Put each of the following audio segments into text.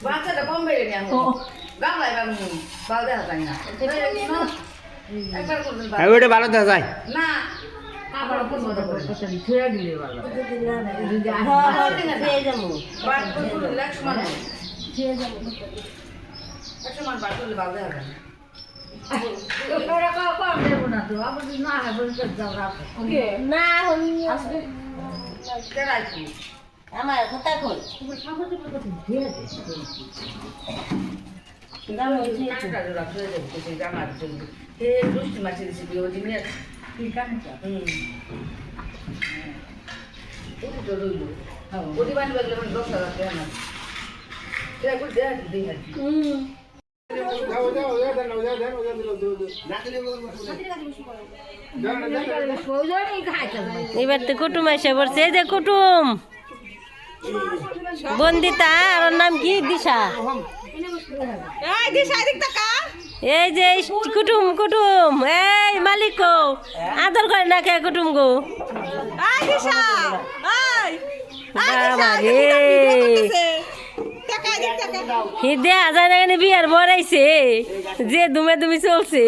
বাচ্চাটা কম বেড়ে নেই বাংলায় ভালো দেখা যায় না ওইটা ভালো দেখা যায় না আবার ছুঁয়ে দিলে ভালো একশো বার করলে ভালো দেখা যায় আমার কোথায় খোল এবার তো কুটুম এসে পড়ছে এই যে কুটুম বন্দিতা আর নাম কি দিশা এই যে কুটুম কুটুম এই মালিক গো আদর করে না কে কুটুম গো হিদে হাজার এখানে বিয়ার বড়াইছে যে দুমে তুমি চলছে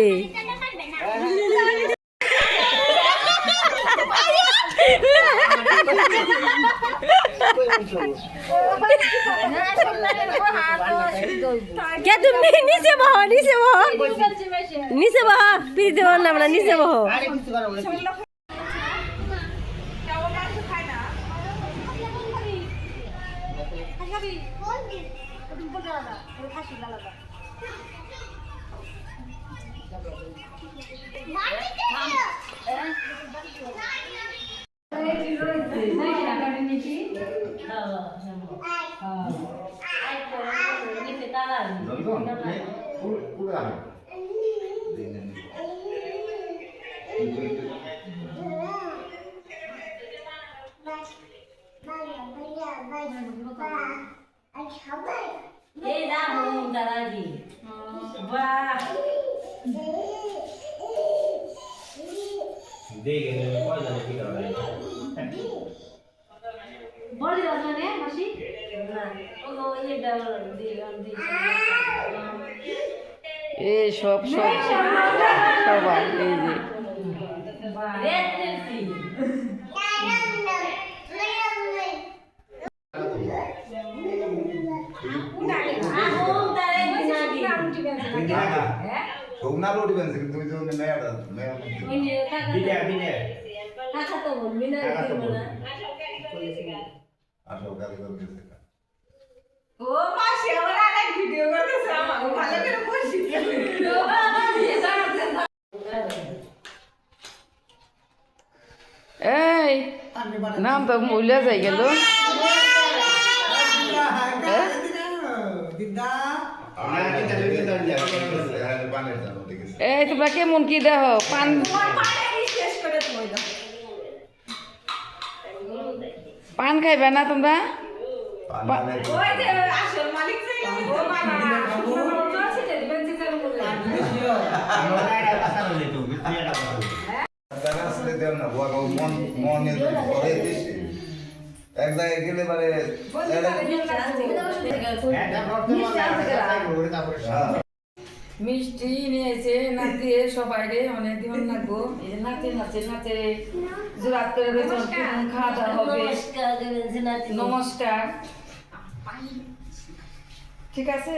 কে তুমি নিচে বহ নিচে বহ নিচে বহ পিড়িতে বললাম না নিচে বহ এই সব সব সবাই এই যে এই নাম তো মহিলা যাই গেল এই তোমরা কেমন কি দেহ পান পান খাইবে না তোমরা এক জায়গায় গেলে মানে মিষ্টি নিয়েছে নাতি সবাই রে মানে দিন লাগবো এই যে নাচে নাচে নাচে জোরাত করে খাওয়া দাওয়া হবে নমস্কার ঠিক আছে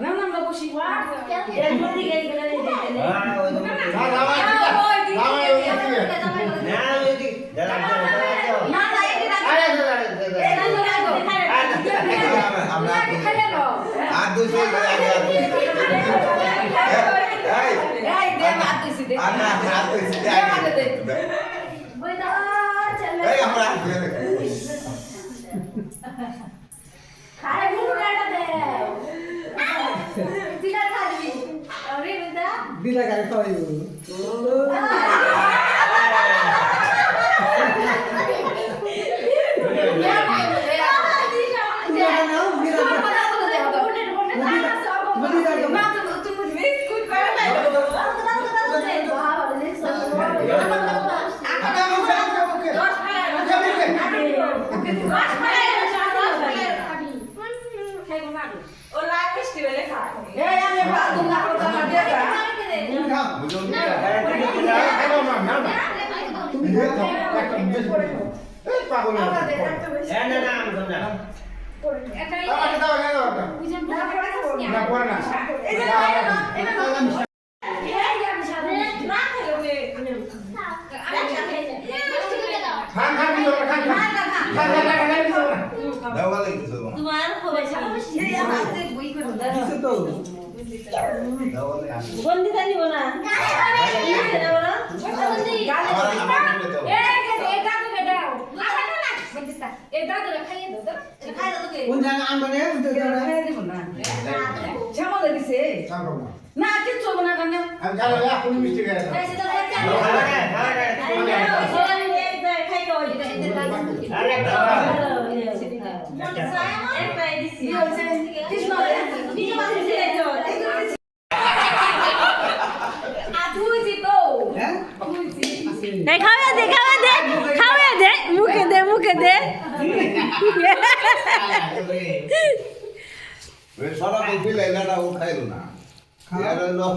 আমরা বসি দিলা গাড়ি খাওয়াইব এই আমি ভাত না করতে না দিয়ে যা তুমি খাও বুঝুন তুমি খাও একটা বেশ করে খাও এই পাগল না আমাকে দাও না পড়ে না এই যে খান খান দিও খান খান খান দিও দাও ভালো কিছু তোমার খবর ছাড়া দিছে তো দাও ভালো আসো বন্দি জানিব না আমার আমার দিলে তো কোন জায়গা আনবে না উঠে যাও না খাই দিব না ছামলে দিছে চাও না না কিচ্ছু হবে না কেন আমি কালো এক কোন মিষ্টি খাই কি হয়েছে কৃষ্ণ হ্যাঁ খাওয়া দে মুখে দে ওই সরা দিলে লাটা ও খাইলো না ইয়ার লো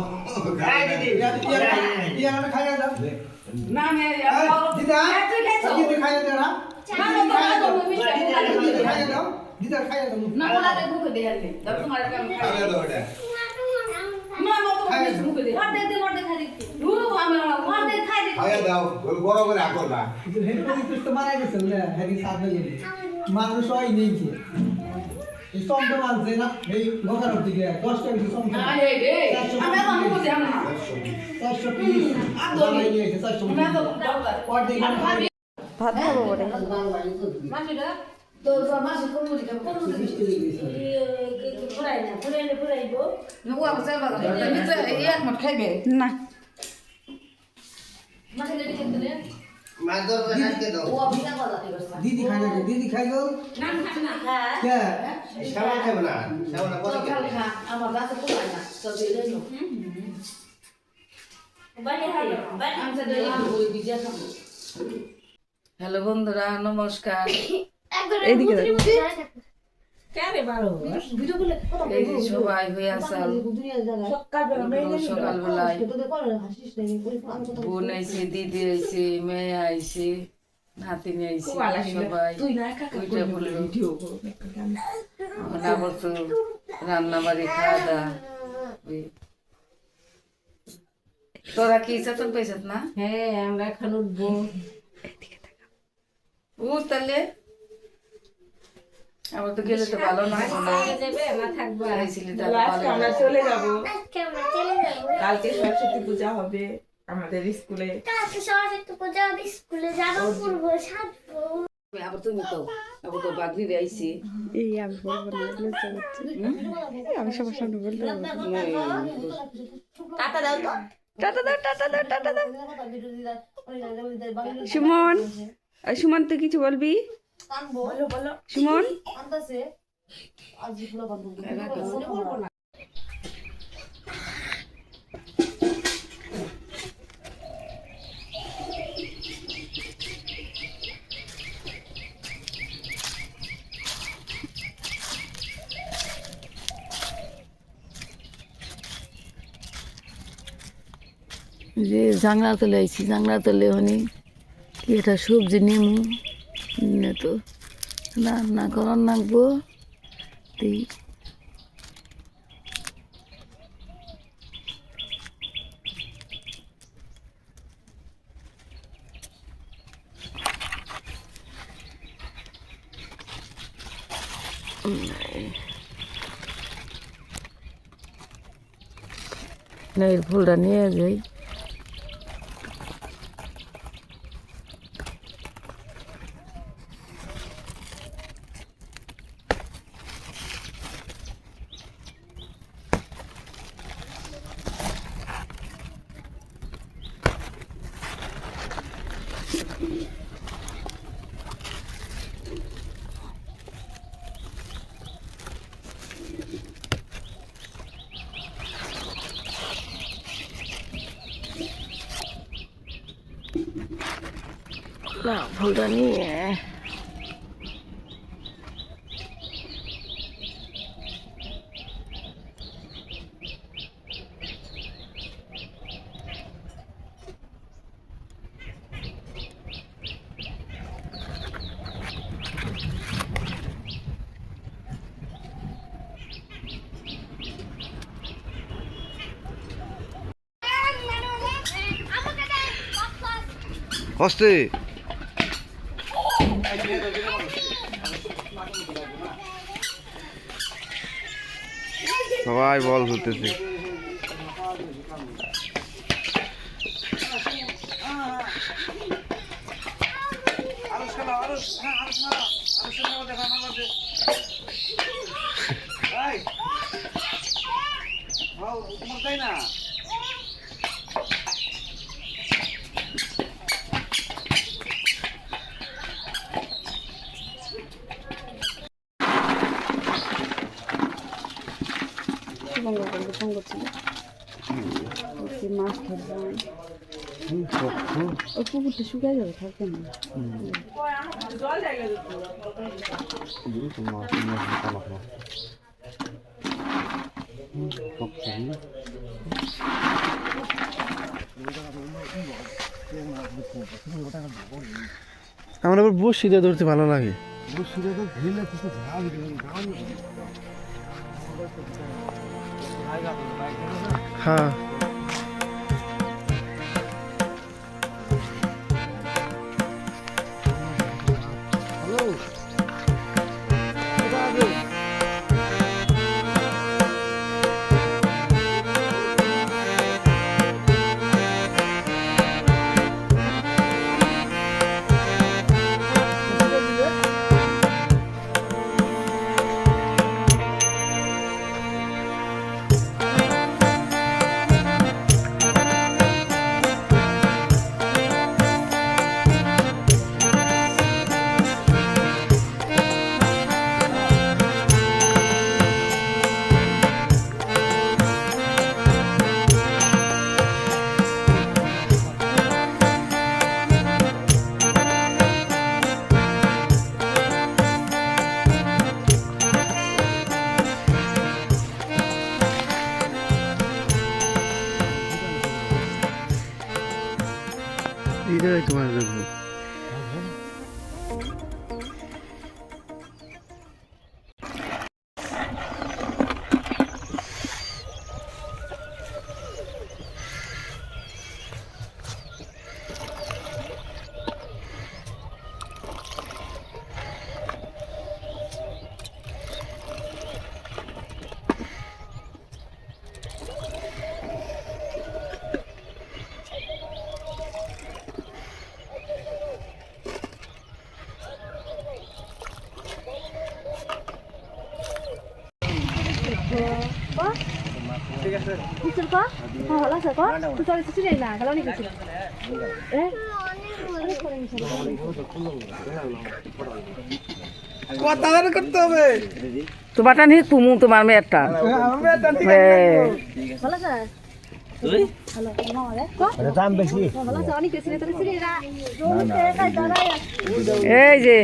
খাই দিদি ইয়ার খাই দাও না মে দিদা তুই খাইছো দিদি খাই দাও না দিদি খাই দাও দিদা খাই দাও না বলা দে মুখ দে আলে দাও তোমার কাম খাই খাই দাও এটা না তো মুখ দে দূর আমি মার দে খাই দে খাই দাও ওই বড় করে আকল না কিন্তু হেডফোন তো মারা গেছে না হেডি সাথে গেলে মানুষ হয় নেইছে এই সম্পদ মানছে না এই গোখার দিকে 10 টাকা কি সম্পদ আরে রে আমি তো মুখ দে না 400 পিস বানাই নিয়েছে 400 না তো দরকার আর দেখি ভাত খাবো বলে মাসিরা তো মাসি কোন দিকে কোন দিকে ফুরাইবো না ও আবার যাবা না এক মত খাইবে না মাসি দিকে খেতে দে মাদর কাছে দাও ও অভিনয় করা দিবস দিদি খাই দাও না না কে শাওয়া খাবে না শাওয়া না পরে কাল খা আমার বাসে কোলাই না তো দিলে নো আমি তো দেই ওই বিজা খাবো হ্যালো বন্ধুরা নমস্কার এইদিকে এই যে সবাই হয়ে আসাল সকালবেলায় বোন আইছে দিদি আইছে মেয়ে আইছে নাতিনি আইছে সবাই ওইটা বললো আবার তো রান্না বাড়ি খাওয়া দাওয়া তোরা কি চাতন পাইছত না হ্যাঁ আমরা এখন উঠবো ও তাহলে আবার তো গেলে তো ভালো না আমরা চলে যাব কালকে সরস্বতী পূজা হবে আমাদের স্কুলে আবার তুমি তো আবার তো বাগরি আইছি এই আমি বলবো না লজ্জা করছে আমি সবার সামনে বলতে টাটা দাও সুমন সুমন তুই কিছু বলবি সুমন যে জাংলা তলে আইছি জাংলা তলে হনি কি এটা সবজি নেমু নে তো রান্না করার নাকবো তুই না এর ফুলটা নিয়ে যাই না ফুলটা নিয়ে হস্তে সবাই বল ধরতেছে। মাছ ধরলাম, ওই পুকুরটা শুকাই যাবে, থাকবে না। আমার আবার বসিটা ধরতে ভালো লাগে। হ্যাঁ এইটাই তোমার দেখবো। তোমারটা নিয়ে তুমু তোমার মেয়েরটা এই যে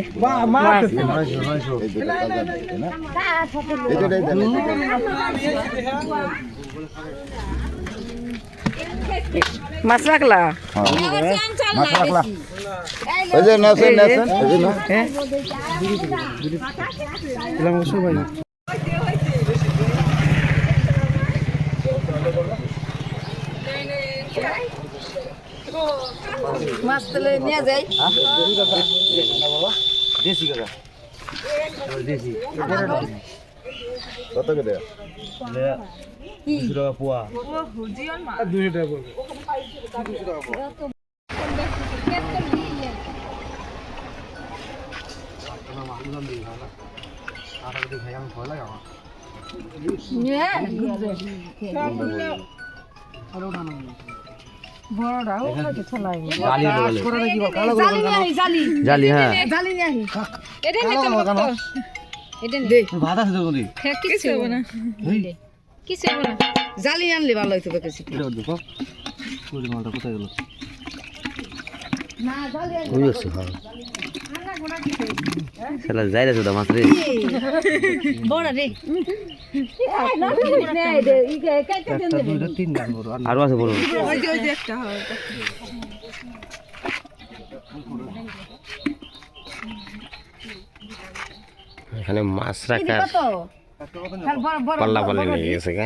মাছ রাখলা, ওই যে নেছেন নেছেন ওই যে না সবাই মাছ তুলে নিয়ে যাই। দেশি কথা দেশি কত করে 200 টাকা পোয়া। জালি হ্যাঁ ভাত আছে জালি আনলে ভালো হইতো বেশি। মালটা কোথায় গেল? যাই রে মাছ রে আরো আছে বড়। এখানে মাছ রাখার পাল্লা পাল্লি লেগে গেছে গা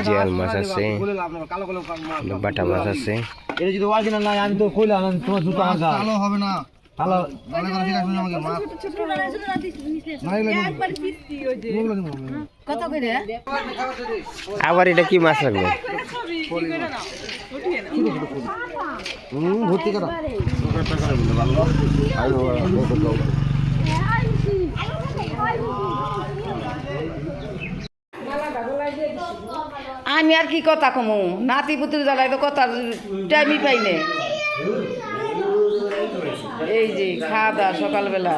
জিয়াল মাছ আছে বাটা মাছ আছে এটা যদি অরিজিনাল নাই আমি তো কইলাম তোমার জুতো আমার গা ভালো হবে না ভালো ভালো করে ঠিক আছে আমাকে মা কত করে আবার এটা কি মাছ লাগবে ভর্তি করা আমি আর কি কথা কমু নাতি পুতুর জ্বালায় তো কথা টাইমই পাই না এই যে খাওয়া দাওয়া সকালবেলা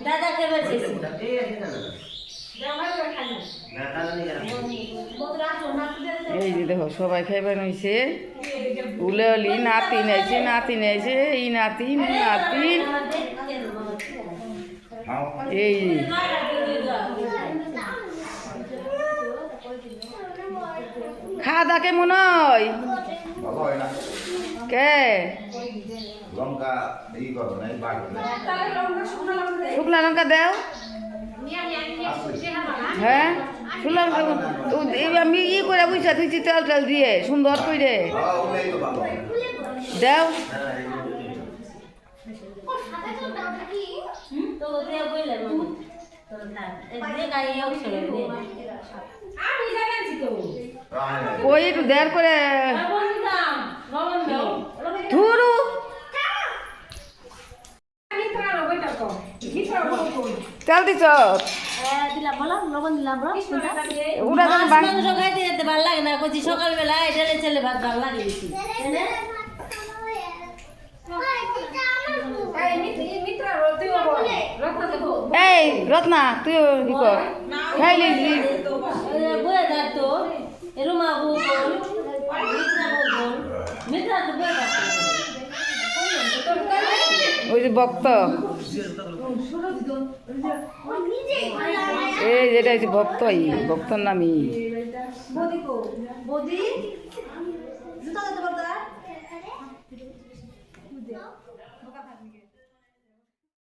দাদা খেয়ে এই যে দেখো সবাই খাইবার হয়েছে উলে অলি নাতি নেছে নাতি নেছে এই নাতি নাতি এই খাওয়া দাওয়া কেমন হয় ভালো হয় না কে লঙ্কা এই করো না এই বাড়বে না শুকনা লঙ্কা দেও হ্যাঁ শুকনা লঙ্কা আমি ই করে বুঝা থুইছি তেল তেল দিয়ে সুন্দর করে ওটাই তো ভালো দেও তো দে বইলে তো দে গায়ে অবসরে দে আমি জানাচ্ছি তো ওই একটু দেড় করে ধুরু তেল দিছ দিলাম বলো লবণ দিলাম বলো ওটা মাছ মাংস খাইতে যেতে ভালো লাগে না কচি সকালবেলা ঢেলে ছেলে ভাত ভালো লাগে বেশি এই রত্না তুই ই কর খাইলি বয়ে থাকতো রুমা বউ বল মিত্রা বউ বল মিত্রা তো বয়ে থাকতো ওই যে ভক্ত এই যেটা হচ্ছে ভক্ত ভক্তর নামই বৌদি জুতা দিতে পারতা